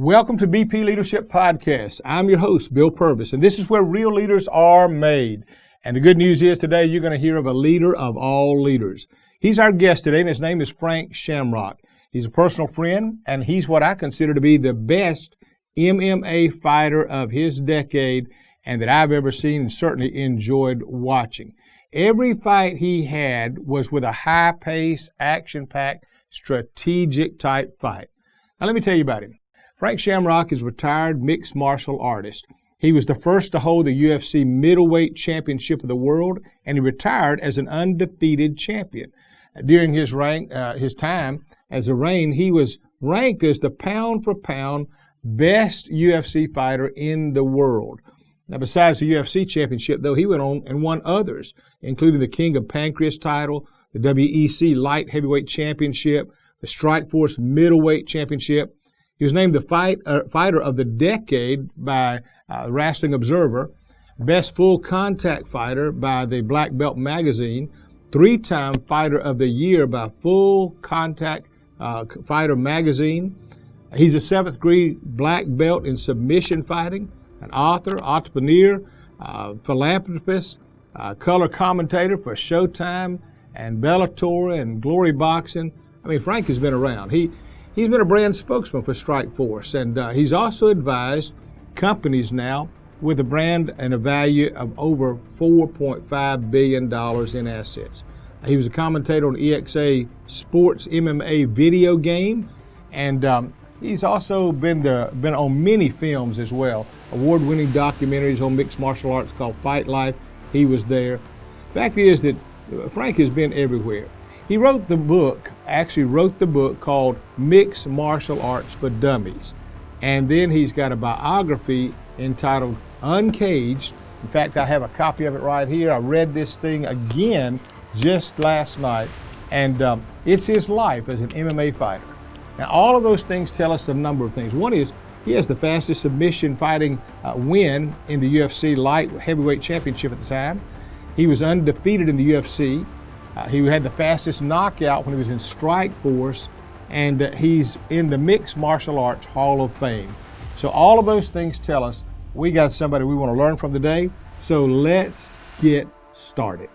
Welcome to BP Leadership Podcast. I'm your host, Bill Purvis, and this is where real leaders are made. And the good news is today you're going to hear of a leader of all leaders. He's our guest today, and his name is Frank Shamrock. He's a personal friend, and he's what I consider to be the best MMA fighter of his decade and that I've ever seen and certainly enjoyed watching. Every fight he had was with a high-paced, action-packed, strategic type fight. Now let me tell you about him. Frank Shamrock is a retired mixed martial artist. He was the first to hold the UFC middleweight championship of the world, and he retired as an undefeated champion. During his time as a reign, he was ranked as the pound-for-pound best UFC fighter in the world. Now, besides the UFC championship, though, he went on and won others, including the King of Pancreas title, the WEC light heavyweight championship, the Strikeforce middleweight championship. He was named the fighter of the decade by Wrestling Observer, best full contact fighter by the Black Belt magazine, three-time fighter of the year by Full Contact Fighter magazine. He's a seventh-degree black belt in submission fighting, an author, entrepreneur, philanthropist, color commentator for Showtime and Bellator and Glory Boxing. I mean, Frank has been around. He's been a brand spokesman for Strikeforce, and he's also advised companies now with a brand and a value of over $4.5 billion in assets. He was a commentator on EXA Sports MMA video game, and he's also been on many films as well. Award-winning documentaries on mixed martial arts called Fight Life. He was there. Fact is that Frank has been everywhere. He wrote the book called Mixed Martial Arts for Dummies. And then he's got a biography entitled Uncaged. In fact, I have a copy of it right here. I read this thing again just last night. And it's his life as an MMA fighter. Now, all of those things tell us a number of things. One is he has the fastest submission fighting win in the UFC light heavyweight championship at the time. He was undefeated in the UFC. He had the fastest knockout when he was in Strikeforce, and he's in the Mixed Martial Arts Hall of Fame. So all of those things tell us we got somebody we want to learn from today. So let's get started.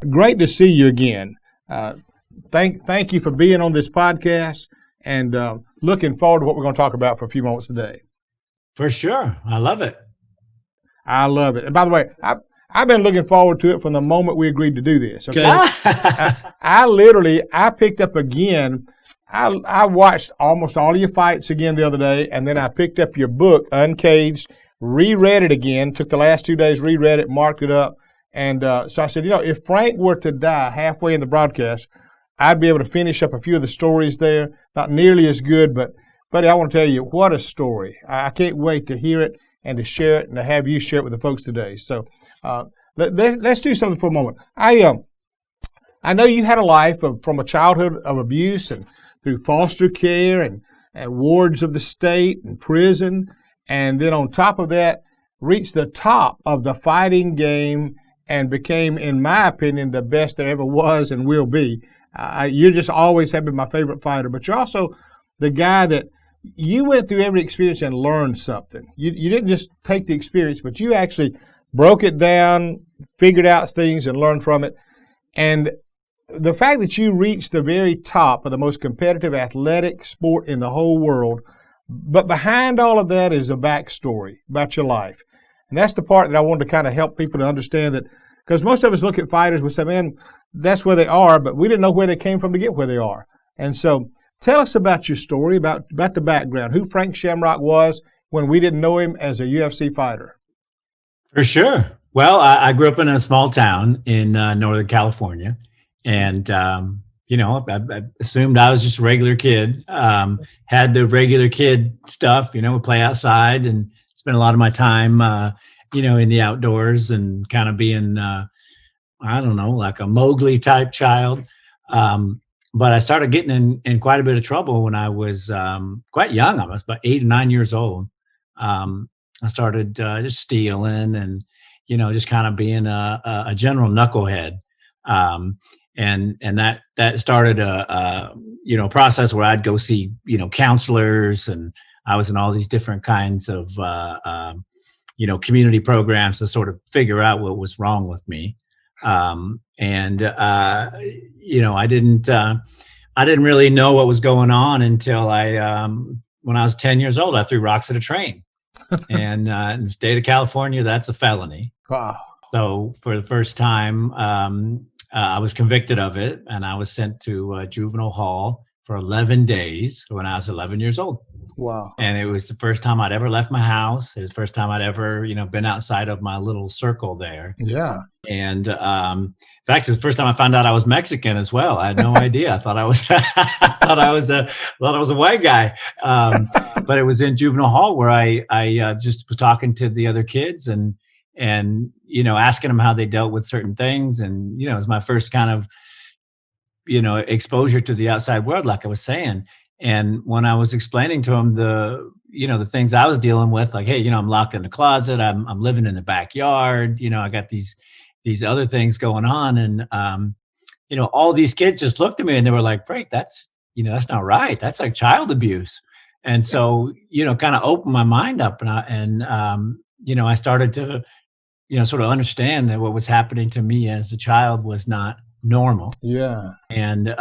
Great to see you again. Thank you for being on this podcast, and looking forward to what we're going to talk about for a few moments today. For sure. I love it. I love it. And by the way, I've been looking forward to it from the moment we agreed to do this. Okay? I picked up again. I watched almost all of your fights again the other day, and then I picked up your book, Uncaged, reread it again, took the last 2 days, reread it, marked it up. And so I said, if Frank were to die halfway in the broadcast, I'd be able to finish up a few of the stories there. Not nearly as good, but, buddy, I want to tell you, what a story. I can't wait to hear it and to share it and to have you share it with the folks today. So let's do something for a moment. I know you had a life from a childhood of abuse and through foster care and wards of the state and prison, and then on top of that, reached the top of the fighting game and became, in my opinion, the best there ever was and will be. You just always have been my favorite fighter, but you're also the guy that you went through every experience and learned something. You didn't just take the experience, but you actually broke it down, figured out things, and learned from it. And the fact that you reached the very top of the most competitive athletic sport in the whole world, but behind all of that is a backstory about your life. And that's the part that I wanted to kind of help people to understand that, because most of us look at fighters, we say, man, that's where they are, but we didn't know where they came from to get where they are. And so tell us about your story, about the background, who Frank Shamrock was when we didn't know him as a UFC fighter. For sure. Well, I grew up in a small town in Northern California, and I assumed I was just a regular kid. Had the regular kid stuff, would play outside and spend a lot of my time, in the outdoors and kind of being, I don't know, like a Mowgli type child. But I started getting in quite a bit of trouble when I was quite young. I was about 8 or 9 years old. I started just stealing and, just kind of being a general knucklehead. And that started a process where I'd go see, counselors, and I was in all these different kinds of, community programs to sort of figure out what was wrong with me. I didn't really know what was going on until when I was 10 years old, I threw rocks at a train. And in the state of California, that's a felony. Wow. So for the first time, I was convicted of it, and I was sent to juvenile hall for 11 days when I was 11 years old. Wow. And it was the first time I'd ever left my house. It was the first time I'd ever, been outside of my little circle there. Yeah. And in fact, it's the first time I found out I was Mexican as well. I had no idea. I thought I was, thought I was a white guy. But it was in juvenile hall where I just was talking to the other kids and asking them how they dealt with certain things. And, it was my first kind of, exposure to the outside world, like I was saying. And when I was explaining to them the things I was dealing with, like, hey, I'm locked in the closet, I'm living in the backyard, I got these other things going on. And, all these kids just looked at me and they were like, Frank, that's not right. That's like child abuse. And so, kind of opened my mind up, and I started to, sort of understand that what was happening to me as a child was not normal. Yeah. And,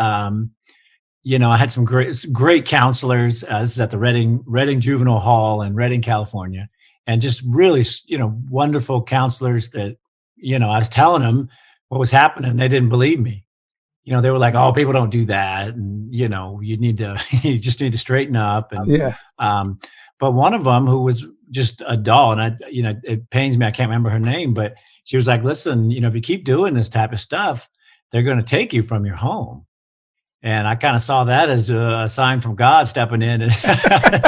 I had some great counselors. This is at the Redding Juvenile Hall in Redding, California, and just really, wonderful counselors that, I was telling them what was happening. They didn't believe me. They were like, "Oh, people don't do that, and you you just need to straighten up." And Yeah. But one of them, who was just a doll, and it pains me, I can't remember her name, but she was like, "Listen, if you keep doing this type of stuff, they're going to take you from your home." And I kind of saw that as a sign from God stepping in. And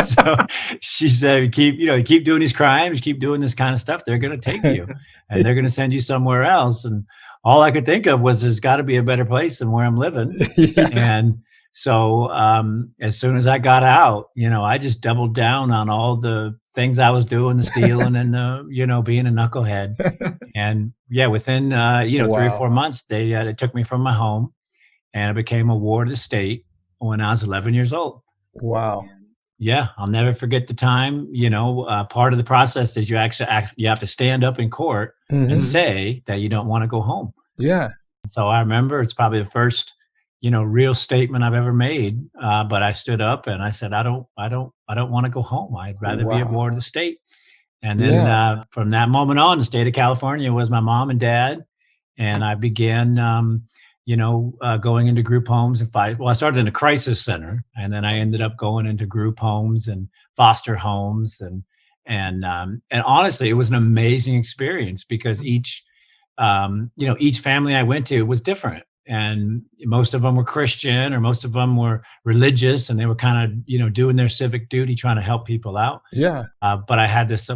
so she said, keep doing these crimes, keep doing this kind of stuff, they're going to take you and they're going to send you somewhere else. And all I could think of was, there's got to be a better place than where I'm living. Yeah. And so as soon as I got out, I just doubled down on all the things I was doing, the stealing and being a knucklehead. And yeah, within, 3 or 4 months, they took me from my home. And I became a ward of the state when I was 11 years old. Wow. Yeah, I'll never forget the time. Part of the process is you have to stand up in court and say that you don't want to go home. Yeah. So I remember it's probably the first, real statement I've ever made. But I stood up and I said, I don't want to go home. I'd rather be a ward of the state. And then from that moment on, the state of California was my mom and dad, and I began. Going into group homes and fight. Well, I started in a crisis center, and then I ended up going into group homes and foster homes, and honestly, it was an amazing experience because each family I went to was different, and most of them were Christian or most of them were religious, and they were kind of doing their civic duty, trying to help people out. Yeah. But I had this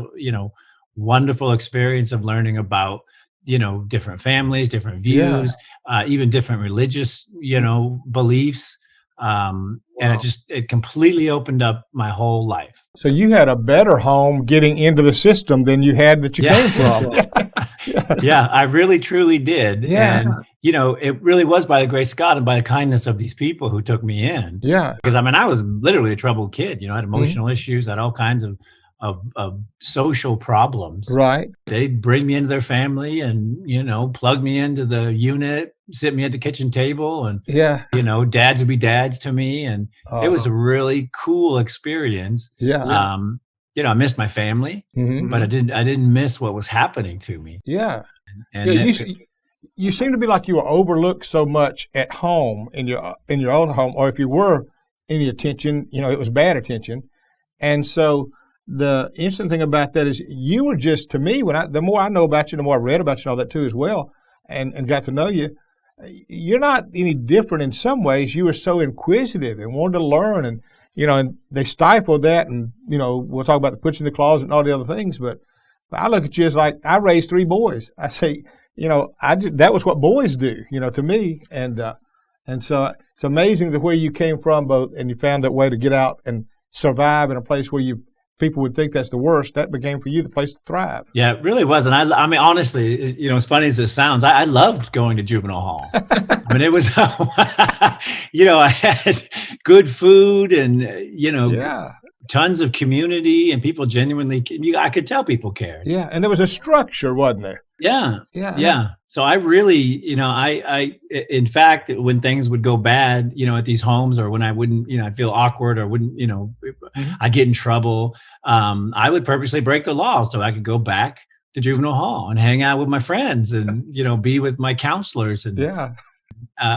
wonderful experience of learning about different families, different views, even different religious, beliefs. And it completely opened up my whole life. So you had a better home getting into the system than you had that you came from. Yeah, I really, truly did. Yeah. And, it really was by the grace of God and by the kindness of these people who took me in. Yeah. Because I was literally a troubled kid, I had emotional issues, I had all kinds of social problems. Right. They'd bring me into their family and, plug me into the unit, sit me at the kitchen table, and, dads would be dads to me. And it was a really cool experience. Yeah. I missed my family, but I didn't miss what was happening to me. Yeah. And Yeah, you seem to be like you were overlooked so much at home in your own home, or if you were any attention, it was bad attention. And so the interesting thing about that is you were just, to me, the more I know about you, the more I read about you and all that too as well, and got to know you, you're not any different in some ways. You were so inquisitive and wanted to learn, and and they stifled that, and we'll talk about the put you in the closet and all the other things, but I look at you as like, I raised 3 boys. I say, that was what boys do, to me, and so it's amazing to where you came from, both, and you found that way to get out and survive in a place where people would think that's the worst. That became for you the place to thrive. Yeah, it really was. And I mean, honestly, as funny as it sounds, I loved going to juvenile hall. I mean, it was, I had good food and, tons of community, and people genuinely, I could tell people cared. Yeah. And there was a structure, wasn't there? Yeah. Yeah. So I really, in fact, when things would go bad, at these homes, or when I wouldn't, I'd feel awkward, or wouldn't, I'd get in trouble. I would purposely break the law so I could go back to juvenile hall and hang out with my friends and, be with my counselors. And,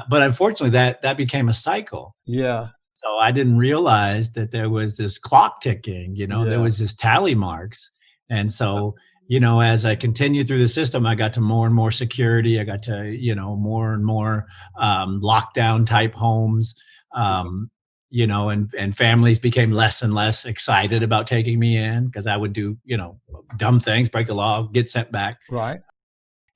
but unfortunately that became a cycle. Yeah. So I didn't realize that there was this clock ticking, there was this tally marks. And so, as I continued through the system, I got to more and more security. I got to, more and more lockdown type homes, and families became less and less excited about taking me in because I would do, dumb things, break the law, get sent back. Right.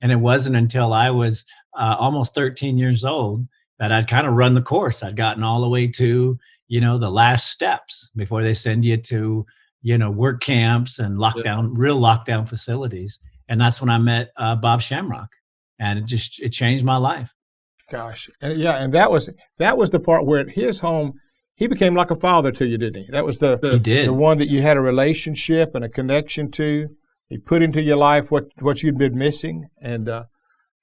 And it wasn't until I was almost 13 years old that I'd kind of run the course. I'd gotten all the way to, the last steps before they send you to, work camps and real lockdown facilities. And that's when I met Bob Shamrock, and it changed my life. Gosh. And that was the part where at his home, he became like a father to you, didn't he? That was the one that you had a relationship and a connection to. He put into your life what you'd been missing. And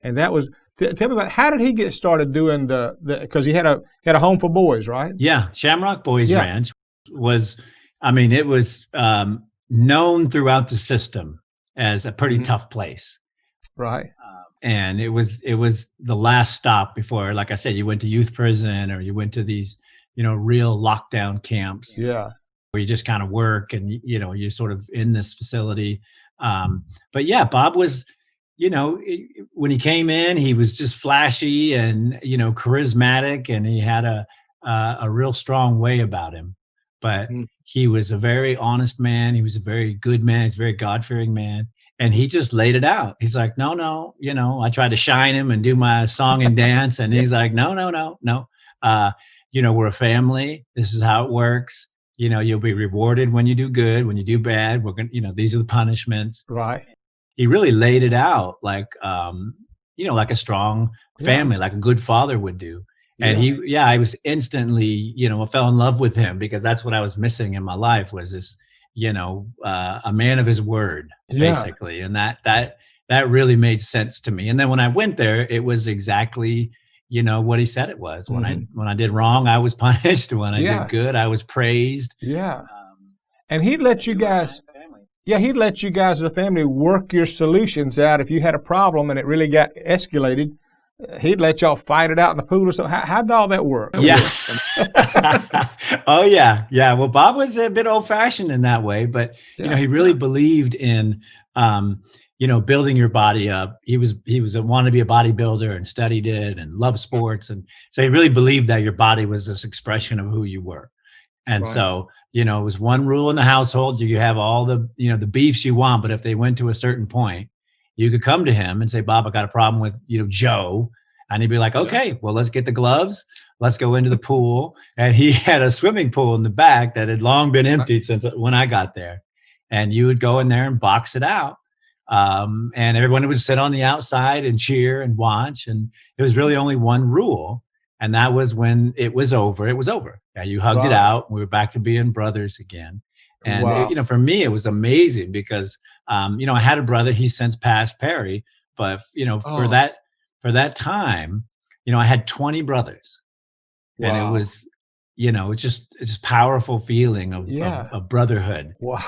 that was, tell me about, how did he get started doing because he had a home for boys, right? Yeah. Shamrock Boys Ranch was, it was known throughout the system as a pretty tough place. Right. And it was the last stop before, like I said, you went to youth prison, or you went to these, real lockdown camps. Yeah. Where you just kind of work and, you're sort of in this facility. But yeah, Bob was, when he came in, he was just flashy and, charismatic, and he had a real strong way about him. But he was a very honest man. He was a very good man. He's a very God-fearing man. And he just laid it out. He's like, no, I tried to shine him and do my song and dance. And he's like, no. We're a family. This is how it works. You'll be rewarded when you do good. When you do bad, we're going to, these are the punishments. Right. He really laid it out like, like a strong family, like a good father would do. And I was instantly, I fell in love with him because that's what I was missing in my life, was this, a man of his word, basically. And that really made sense to me. And then when I went there, it was exactly, what he said it was. When I did wrong, I was punished. When I did good, I was praised. Yeah. And he'd let you guys, he'd let you guys as a family work your solutions out. If you had a problem and it really got escalated, he'd let y'all fight it out in the pool or something. How did all that work? Yeah. Oh, yeah. Yeah. Well, Bob was a bit old fashioned in that way, but, he really believed in, building your body up. He wanted to be a bodybuilder and studied it and loved sports. And so he really believed that your body was this expression of who you were. And so, it was one rule in the household. You have all the, the beefs you want, but if they went to a certain point, you could come to him and say, Bob, I got a problem with, Joe. And he'd be like, okay, well, let's get the gloves. Let's go into the pool. And he had a swimming pool in the back that had long been emptied since when I got there. And you would go in there and box it out. And everyone would sit on the outside and cheer and watch. And it was really only one rule. And that was when it was over. It was over. Yeah, you hugged it out. We were back to being brothers again. And, for me, it was amazing because, I had a brother, he's since passed, Perry, but, for that time, I had 20 brothers. And it was, it's just powerful feeling Yeah. of brotherhood. Wow.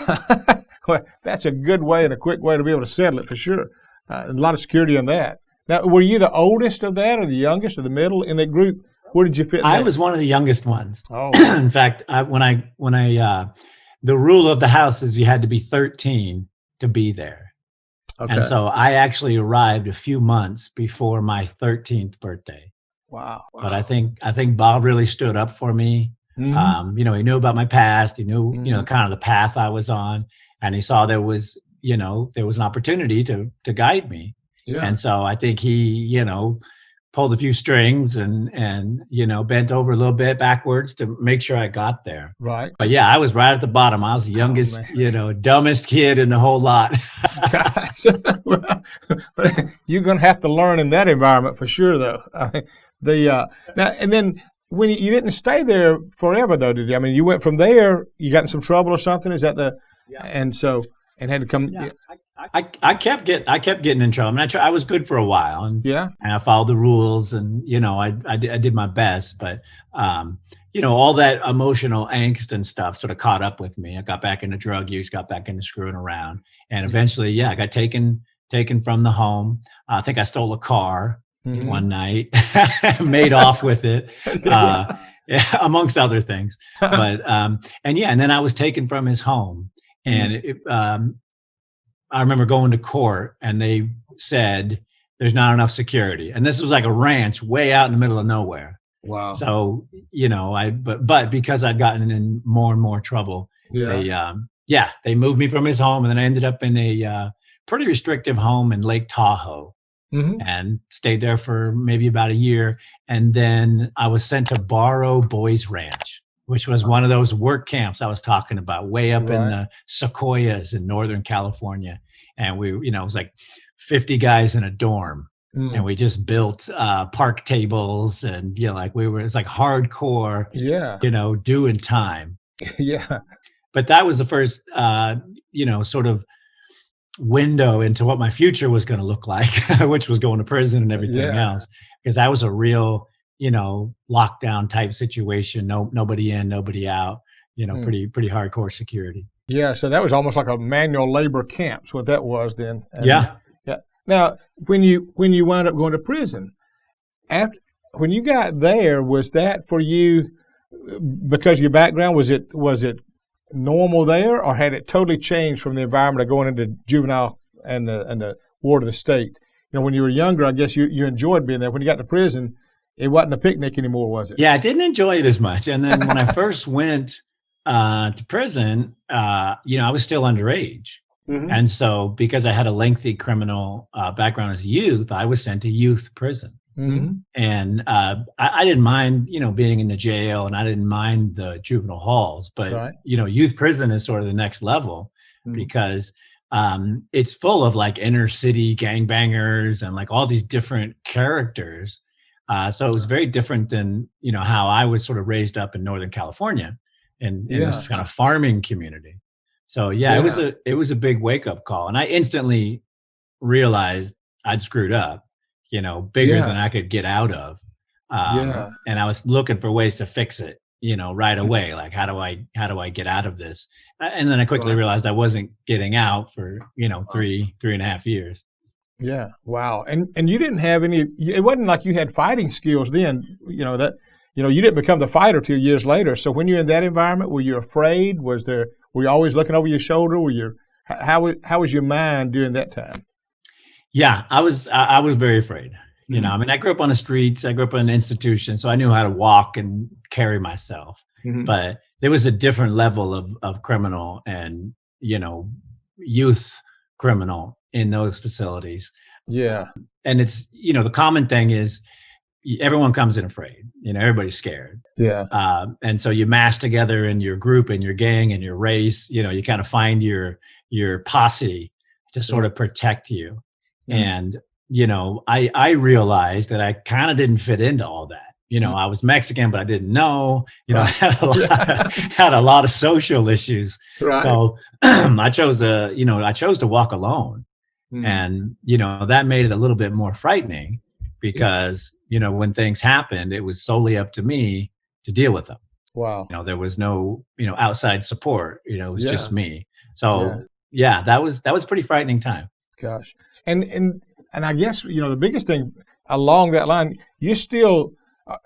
Well, that's a good way and a quick way to be able to settle it for sure. A lot of security in that. Now, were you the oldest of that, or the youngest, or the middle in that group? Where did you fit in I that? was one of the youngest ones. Oh, In fact, the rule of the house is you had to be 13 to be there. okay. And so I actually arrived a few months before my 13th birthday. Wow. But I think Bob really stood up for me. Mhm. He knew about my past. He knew, Mhm. kind of the path I was on, and he saw there was an opportunity to guide me. Yeah. And so I think he, pulled a few strings and bent over a little bit backwards to make sure I got there. Right. But yeah, I was right at the bottom. I was the youngest, man. Dumbest kid in the whole lot. Gosh. Well, you're going to have to learn in that environment for sure, though. Now and then when you didn't stay there forever, though, did you? I mean, you went from there. You got in some trouble or something? Is that the? Yeah. And had to come. Yeah. I kept getting in trouble. I mean, I was good for a while, and I followed the rules, and I did my best, but all that emotional angst and stuff sort of caught up with me. I got back into drug use, got back into screwing around, and eventually, I got taken from the home. I think I stole a car one night, made off with it, amongst other things. But and then I was taken from his home, and I remember going to court, and they said there's not enough security, and this was like a ranch way out in the middle of nowhere. Wow. So but because I'd gotten in more and more trouble, they moved me from his home, and then I ended up in a pretty restrictive home in Lake Tahoe, and stayed there for maybe about a year, and then I was sent to Barrow Boys Ranch, which was one of those work camps I was talking about, way up in the Sequoias in Northern California. And we, it was like 50 guys in a dorm, and we just built park tables, and it's like hardcore, doing time. Yeah. But that was the first, sort of window into what my future was going to look like, which was going to prison and everything else, because that was a real lockdown type situation. Nobody in, nobody out, pretty hardcore security. Yeah. So that was almost like a manual labor camp. That's what that was then. And, yeah. Now, when you wound up going to prison, when you got there, was that for you because of your background? Was it normal there, or had it totally changed from the environment of going into juvenile and the ward of the state? When you were younger, I guess you enjoyed being there. When you got to prison, it wasn't a picnic anymore, was it? Yeah, I didn't enjoy it as much. And then when I first went to prison, I was still underage. And so because I had a lengthy criminal background as a youth, I was sent to youth prison. And I didn't mind, being in the jail, and I didn't mind the juvenile halls. But, youth prison is sort of the next level, because it's full of like inner city gangbangers and like all these different characters. So it was very different than, how I was sort of raised up in Northern California in this kind of farming community. So it was a big wake up call. And I instantly realized I'd screwed up, bigger than I could get out of. And I was looking for ways to fix it, right away. Like, how do I get out of this? And then I quickly realized I wasn't getting out for, 3.5 years. Yeah. Wow. And you didn't have any, it wasn't like you had fighting skills then, you didn't become the fighter 2 years later. So when you're in that environment, were you afraid? Were you always looking over your shoulder? How was your mind during that time? Yeah, I was very afraid. I mean, I grew up on the streets. I grew up in an institution, so I knew how to walk and carry myself. But there was a different level of criminal and, youth criminal in those facilities. Yeah. And it's, the common thing is everyone comes in afraid, everybody's scared. Yeah. And so you mass together in your group and your gang and your race, you kind of find your posse to sort of protect you. And, I realized that I kind of didn't fit into all that. I was Mexican, but I didn't know, I had a lot of social issues. Right. So I chose to walk alone. And, that made it a little bit more frightening because, when things happened, it was solely up to me to deal with them. Wow. There was no, outside support. It was Yeah. just me. Yeah. So yeah, that was a pretty frightening time. Gosh. And I guess, the biggest thing along that line, you still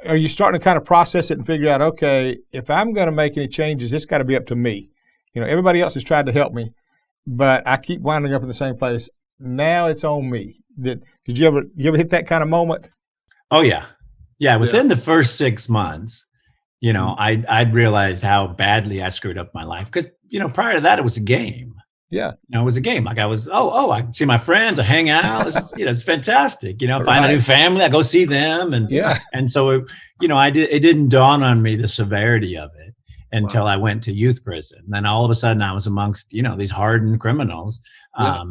are you starting to kind of process it and figure out, okay, if I'm going to make any changes, it's got to be up to me. Everybody else has tried to help me, but I keep winding up in the same place. Now it's on me. Did you ever hit that kind of moment? Oh yeah. Yeah. Within the first 6 months, I'd realized how badly I screwed up my life. Because, prior to that, it was a game. Yeah. It was a game. Like I was, I can see my friends, I hang out. It's fantastic. Find a new Right. family, I go see them. And so, it didn't dawn on me the severity of it until I went to youth prison. And then all of a sudden I was amongst, these hardened criminals. Yeah.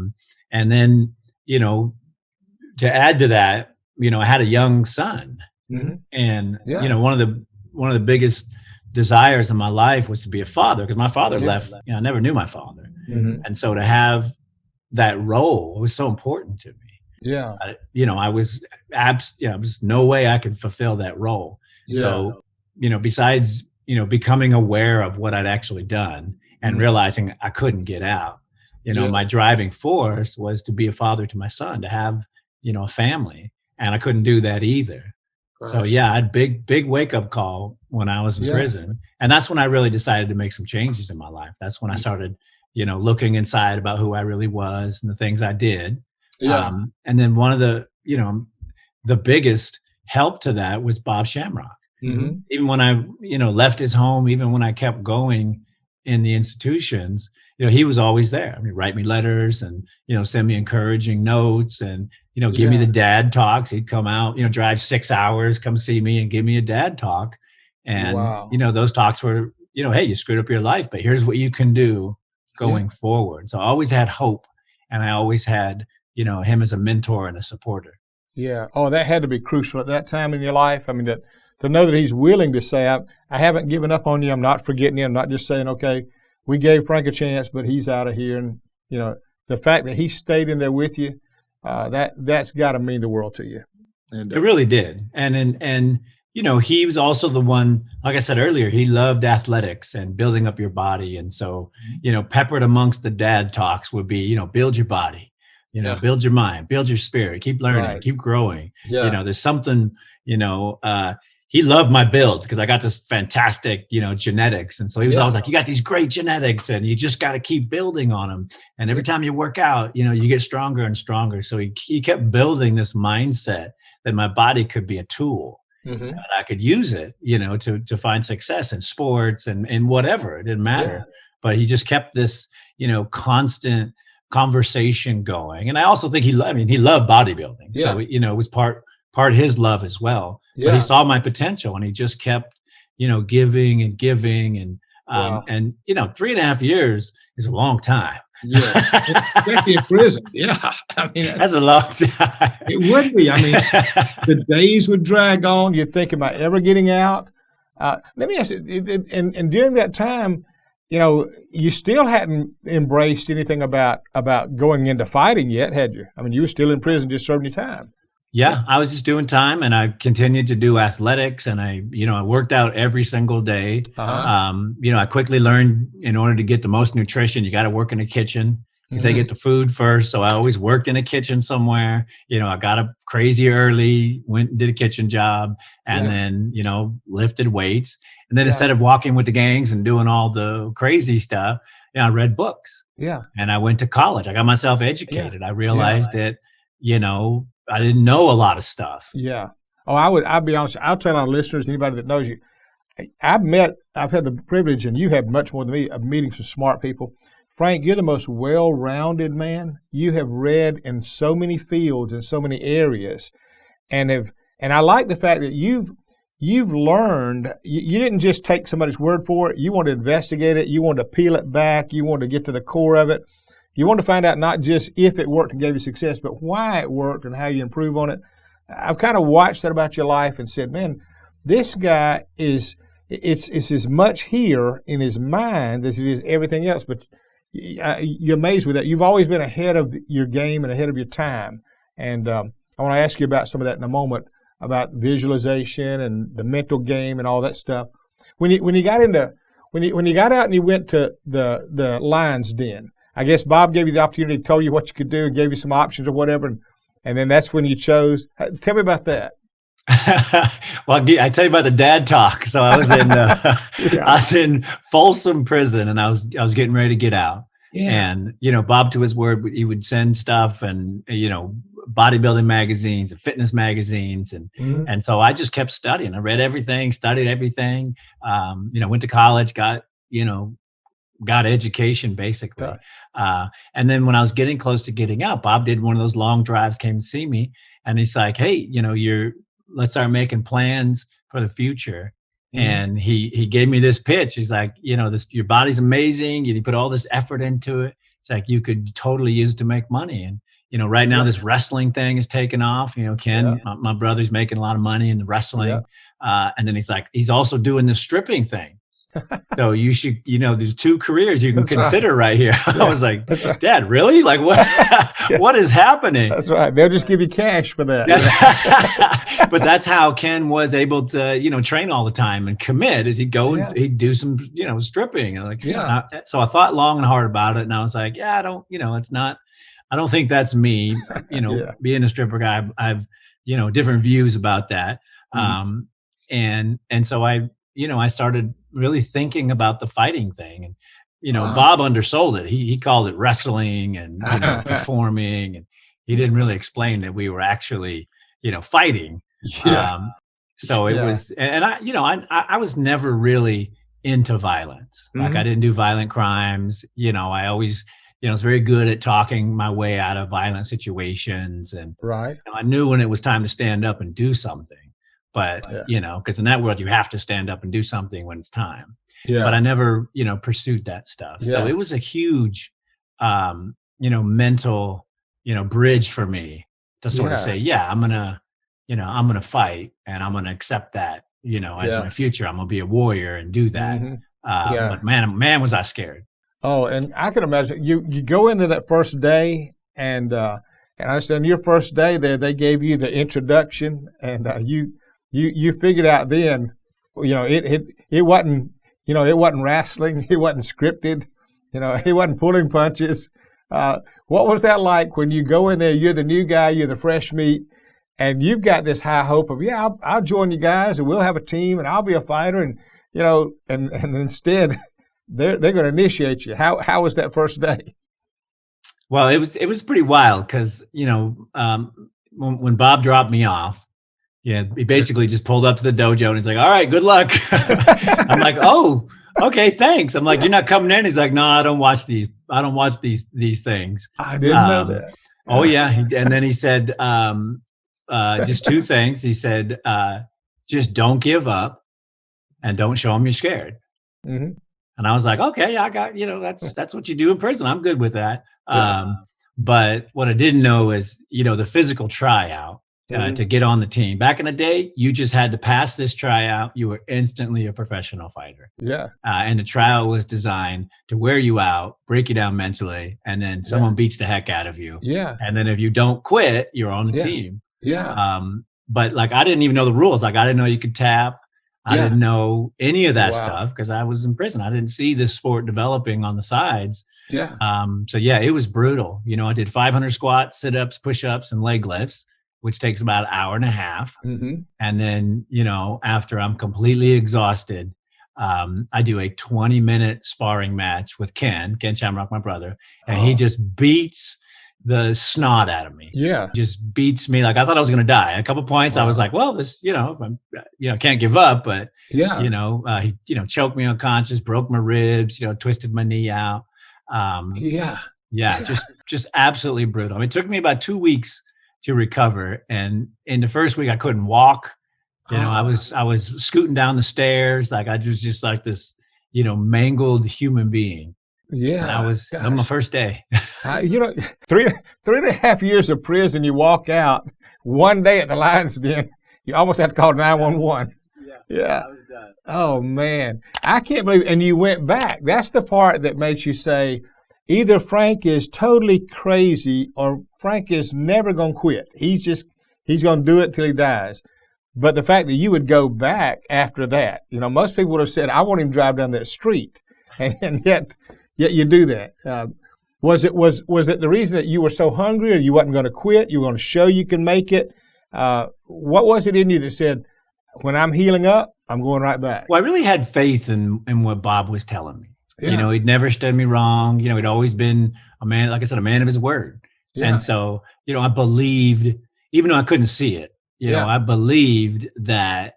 And then, to add to that, I had a young son. Mm-hmm. And, Yeah. one of the biggest desires in my life was to be a father, because my father left, I never knew my father. Mm-hmm. And so to have that role was so important to me. Yeah. I was there was no way I could fulfill that role. Yeah. So, besides, becoming aware of what I'd actually done and realizing I couldn't get out, my driving force was to be a father to my son, to have, a family, and I couldn't do that either. Right. So yeah, I had big wake up call when I was in prison. And that's when I really decided to make some changes in my life. That's when I started, looking inside about who I really was and the things I did. Yeah. And then one of the, the biggest help to that was Bob Shamrock. Mm-hmm. Even when I, left his home, even when I kept going in the institutions, he was always there. I mean, write me letters and, send me encouraging notes and, give me the dad talks. He'd come out, drive 6 hours, come see me and give me a dad talk. And, those talks were, hey, you screwed up your life, but here's what you can do going forward. So I always had hope, and I always had, him as a mentor and a supporter. Yeah. Oh, that had to be crucial at that time in your life. I mean, to know that he's willing to say, I haven't given up on you. I'm not forgetting you. I'm not just saying, okay, we gave Frank a chance, but he's out of here. And, the fact that he stayed in there with you, that's got to mean the world to you. And, it really did. And he was also the one, like I said earlier, he loved athletics and building up your body. And so, peppered amongst the dad talks would be, build your body, build your mind, build your spirit, keep learning, keep growing. Yeah. There's something, he loved my build because I got this fantastic, genetics. And so he was always like, you got these great genetics and you just got to keep building on them. And every time you work out, you get stronger and stronger. So he kept building this mindset that my body could be a tool. Mm-hmm. And I could use it, to find success in sports and whatever. It didn't matter. But he just kept this, constant conversation going. And I also think he loved bodybuilding. Yeah. So, it was part of his love as well. Yeah. But he saw my potential and he just kept, giving and giving. And, and 3.5 years is a long time. Yeah. Especially in prison. Yeah. I mean, that's a long time. It would be. I mean, the days would drag on. You'd think, am I ever getting out? Let me ask you, and during that time, you still hadn't embraced anything about going into fighting yet, had you? I mean, you were still in prison just serving your time. Yeah, I was just doing time, and I continued to do athletics, and I worked out every single day. I quickly learned in order to get the most nutrition, you got to work in the kitchen because they get the food first. So I always worked in a kitchen somewhere. I got up crazy early, went and did a kitchen job, and then, lifted weights. And then instead of walking with the gangs and doing all the crazy stuff, I read books. Yeah. And I went to college. I got myself educated. I realized that, I didn't know a lot of stuff. Yeah. Oh, I'll be honest. I'll tell our listeners, anybody that knows you, I've had the privilege, and you have much more than me, of meeting some smart people. Frank, you're the most well-rounded man. You have read in so many fields and so many areas, and I like the fact that you've learned. You didn't just take somebody's word for it. You want to investigate it. You want to peel it back. You want to get to the core of it. You want to find out not just if it worked and gave you success, but why it worked and how you improve on it. I've kind of watched that about your life and said, man, this guy it's as much here in his mind as it is everything else. But you're amazed with that. You've always been ahead of your game and ahead of your time. And I want to ask you about some of that in a moment, about visualization and the mental game and all that stuff. when you got into when you got out and you went to the lion's den, I guess Bob gave you the opportunity, told you what you could do, and gave you some options or whatever, and then that's when you chose. Tell me about that. Well, I tell you about the dad talk. So I was in I was in Folsom Prison, and I was getting ready to get out. Yeah. And Bob, to his word, he would send stuff, and bodybuilding magazines and fitness magazines, and so I just kept studying. I read everything, studied everything. Went to college, got education basically. And then when I was getting close to getting out, Bob did one of those long drives, came to see me, and he's like, "Hey, let's start making plans for the future." And he gave me this pitch. He's like, your body's amazing. You put all this effort into it. It's like you could totally use it to make money. And right now this wrestling thing is taking off. Ken, my brother's making a lot of money in the wrestling. And then he's like, he's also doing the stripping thing. So you should, there's 2 careers you can consider right here. I was like, Dad, really? Like what? What is happening? That's right. They'll just give you cash for that. But that's how Ken was able to, train all the time and commit. Is he'd go and he'd do some, stripping. And so I thought long and hard about it, and I was like, I don't, it's not. I don't think that's me. Being a stripper guy, I've different views about that. And so I started really thinking about the fighting thing, and Bob undersold it. He called it wrestling and performing, and he didn't really explain that we were actually fighting. So it was, and I was never really into violence. Like I didn't do violent crimes. I always was very good at talking my way out of violent situations, and I knew when it was time to stand up and do something. But, because in that world, you have to stand up and do something when it's time. But I never, pursued that stuff. So it was a huge, mental, bridge for me to sort of say, I'm going to fight, and I'm going to accept that, as my future. I'm going to be a warrior and do that. But man, was I scared. Oh, and I can imagine you go into that first day, and I said, your first day there, they gave you the introduction, and you figured out then, it wasn't, it wasn't wrestling, it wasn't scripted, it wasn't pulling punches. What was that like when you go in there? You're the new guy, you're the fresh meat, and you've got this high hope of, I'll join you guys, and we'll have a team, and I'll be a fighter, and and instead they're going to initiate you. How was that first day? Well, it was pretty wild because when Bob dropped me off. Yeah, he basically just pulled up to the dojo and he's like, "All right, good luck." I'm like, "Oh, okay, thanks." I'm like, "You're not coming in?" He's like, "No, I don't watch these things." I didn't know that. Oh yeah, and then he said just 2 things. He said, "Just don't give up, and don't show them you're scared." And I was like, "Okay, I got that's what you do in prison. I'm good with that." But what I didn't know is the physical tryout. To get on the team. Back in the day, you just had to pass this tryout. You were instantly a professional fighter. And the tryout was designed to wear you out, break you down mentally, and then someone beats the heck out of you. And then if you don't quit, you're on the team. But like, I didn't even know the rules. Like, I didn't know you could tap. I didn't know any of that stuff because I was in prison. I didn't see this sport developing on the sides. So it was brutal. I did 500 squats, sit-ups, push-ups, and leg lifts, which takes about an hour and a half. And then, after I'm completely exhausted, I do a 20-minute sparring match with Ken Shamrock, my brother, and he just beats the snot out of me. Just beats me. Like, I thought I was going to die. At a couple points, I was like, well, this, can't give up. But, he, choked me unconscious, broke my ribs, twisted my knee out. Just absolutely brutal. I mean, it took me about 2 weeks to recover, and in the first week I couldn't walk. I was scooting down the stairs, like I was just like this, mangled human being. And I was on my first day. 3.5 years of prison, you walk out one day at the lion's den, you almost have to call 911. I was done. Oh man, I can't believe. And you went back. That's the part that makes you say, either Frank is totally crazy or Frank is never going to quit. He's going to do it till he dies. But the fact that you would go back after that, most people would have said, I won't even drive down that street. And yet you do that. Was it the reason that you were so hungry, or you wasn't going to quit? You were going to show you can make it? What was it in you that said, when I'm healing up, I'm going right back? Well, I really had faith in what Bob was telling me. Yeah. He'd never stood me wrong. He'd always been a man, like I said, a man of his word. Yeah. And so, I believed, even though I couldn't see it, I believed that,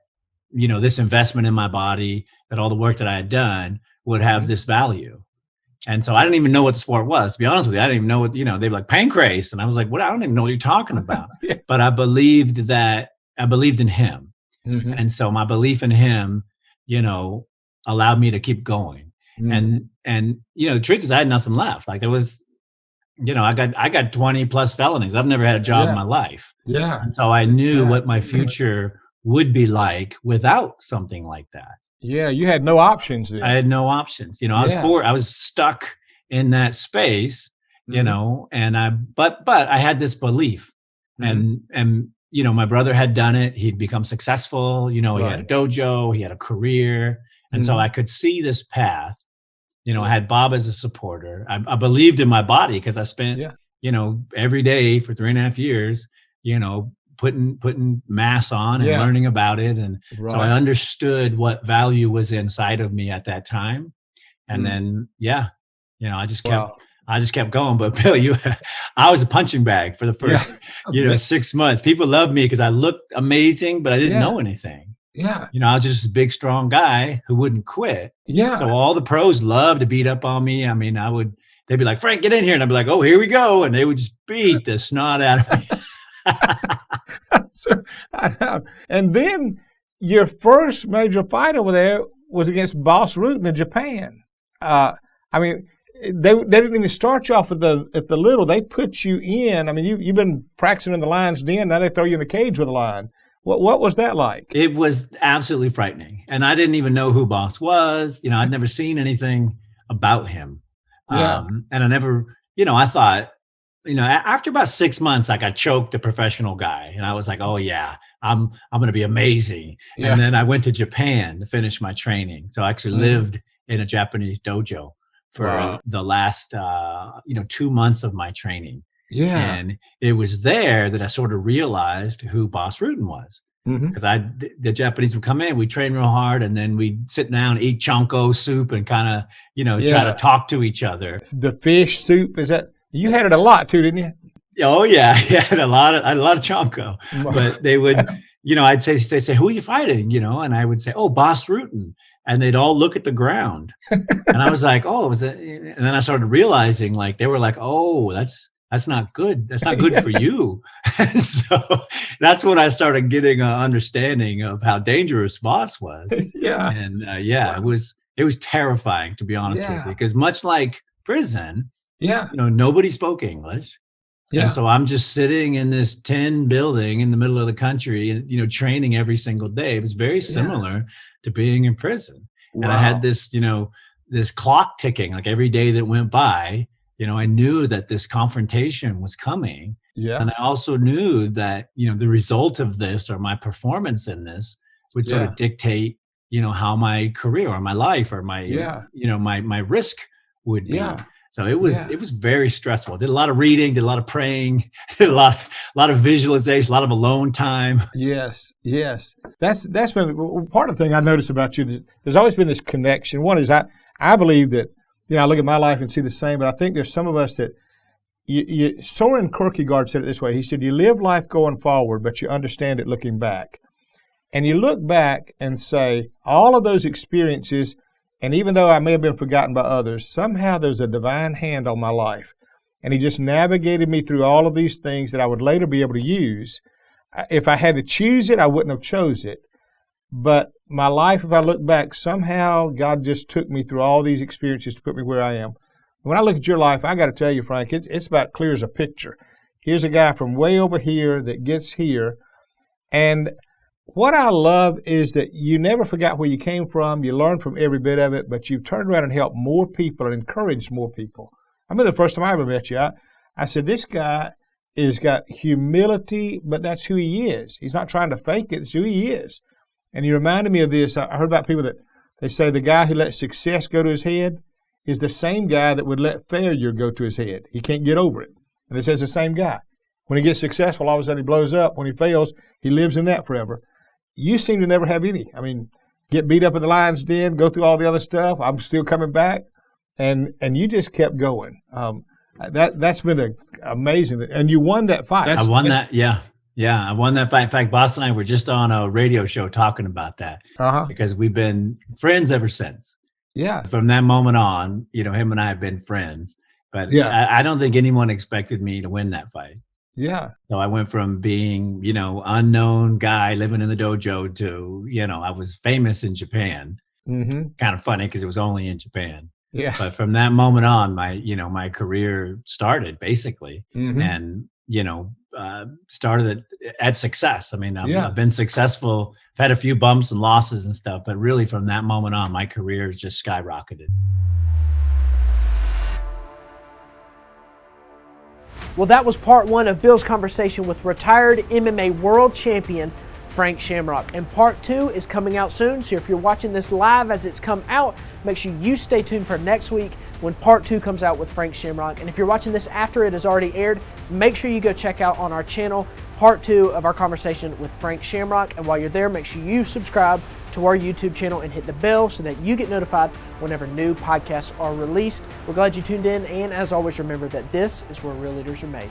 this investment in my body, that all the work that I had done would have this value. And so I didn't even know what the sport was, to be honest with you. I didn't even know what, they'd be like, pancrase. And I was like, what? I don't even know what you're talking about. But I believed in him. Mm-hmm. And so my belief in him, allowed me to keep going. Mm-hmm. And the truth is I had nothing left. Like there was, I got 20 plus felonies. I've never had a job in my life. Yeah. And so I knew what my future would be like without something like that. Yeah. You had no options then. I had no options. I was stuck in that space, and but I had this belief, and my brother had done it. He'd become successful. He had a dojo, he had a career. And so I could see this path. I had Bob as a supporter. I believed in my body because I spent, every day for 3.5 years, putting mass on and learning about it. And so I understood what value was inside of me at that time. And then, I just kept going. But Bill, I was a punching bag for the first, 6 months. People loved me because I looked amazing, but I didn't know anything. Yeah. I was just a big, strong guy who wouldn't quit. Yeah. So all the pros loved to beat up on me. I mean, they'd be like, Frank, get in here. And I'd be like, oh, here we go. And they would just beat the snot out of me. And then your first major fight over there was against Boss Rutan in Japan. They didn't even start you off at the little. They put you in. I mean, you've been practicing in the lion's den. Now they throw you in the cage with a lion. What was that like? It was absolutely frightening. And I didn't even know who Boss was. I'd never seen anything about him. And I never, I thought, after about 6 months, I got choked a professional guy. And I was like, oh yeah, I'm going to be amazing. Yeah. And then I went to Japan to finish my training. So I actually lived in a Japanese dojo for the last, 2 months of my training. Yeah. And it was there that I sort of realized who Boss Rutan was. Because the Japanese would come in, we'd train real hard, and then we'd sit down, eat chanko soup, and kind of, try to talk to each other. The fish soup, you had it a lot too, didn't you? Oh yeah, I had a lot of chanko. But they would, they'd say, who are you fighting? And I would say, oh, Boss Rutan. And they'd all look at the ground. And I was like, oh, was it? And then I started realizing, like, they were like, oh, that's not good. That's not good for you. So that's when I started getting an understanding of how dangerous Boss was. Yeah. And it was terrifying, to be honest with you, because much like prison, nobody spoke English. Yeah. And so I'm just sitting in this tin building in the middle of the country and, training every single day. It was very similar to being in prison. Wow. And I had this, this clock ticking, like every day that went by. I knew that this confrontation was coming. Yeah. And I also knew that, the result of this or my performance in this would sort of dictate, how my career or my life or my, my risk would be. Yeah. So it was very stressful. I did a lot of reading, did a lot of praying, did a lot of visualization, a lot of alone time. Yes. That's been part of the thing I noticed about you. There's always been this connection. One is I believe that, I look at my life and see the same, but I think there's some of us that Soren Kierkegaard said it this way. He said, you live life going forward, but you understand it looking back. And you look back and say, all of those experiences, and even though I may have been forgotten by others, somehow there's a divine hand on my life. And he just navigated me through all of these things that I would later be able to use. If I had to choose it, I wouldn't have chose it. But my life, if I look back, somehow God just took me through all these experiences to put me where I am. When I look at your life, I got to tell you, Frank, it's about clear as a picture. Here's a guy from way over here that gets here. And what I love is that you never forgot where you came from. You learned from every bit of it, but you've turned around and helped more people and encouraged more people. I remember the first time I ever met you, I said, this guy is got humility, but that's who he is. He's not trying to fake it. It's who he is. And he reminded me of this. I heard about people that they say the guy who lets success go to his head is the same guy that would let failure go to his head. He can't get over it. And it says the same guy. When he gets successful, all of a sudden he blows up. When he fails, he lives in that forever. You seem to never have any. I mean, get beat up in the lion's den, go through all the other stuff. I'm still coming back. And you just kept going. That's been amazing. And you won that fight. I won that, yeah. Yeah, I won that fight. In fact, Boss and I were just on a radio show talking about that because we've been friends ever since. Yeah. From that moment on, him and I have been friends. But I don't think anyone expected me to win that fight. Yeah. So I went from being, unknown guy living in the dojo to, I was famous in Japan. Mm-hmm. Kind of funny because it was only in Japan. Yeah. But from that moment on, my career started basically. Mm-hmm. And, started at success. I mean, I've been successful. I've had a few bumps and losses and stuff, but really from that moment on, my career has just skyrocketed. Well, that was part one of Bill's conversation with retired MMA world champion Frank Shamrock. And part two is coming out soon. So if you're watching this live as it's come out, make sure you stay tuned for next week when part two comes out with Frank Shamrock. And if you're watching this after it has already aired, make sure you go check out on our channel part two of our conversation with Frank Shamrock. And while you're there, make sure you subscribe to our YouTube channel and hit the bell so that you get notified whenever new podcasts are released. We're glad you tuned in. And as always, remember that this is where real leaders are made.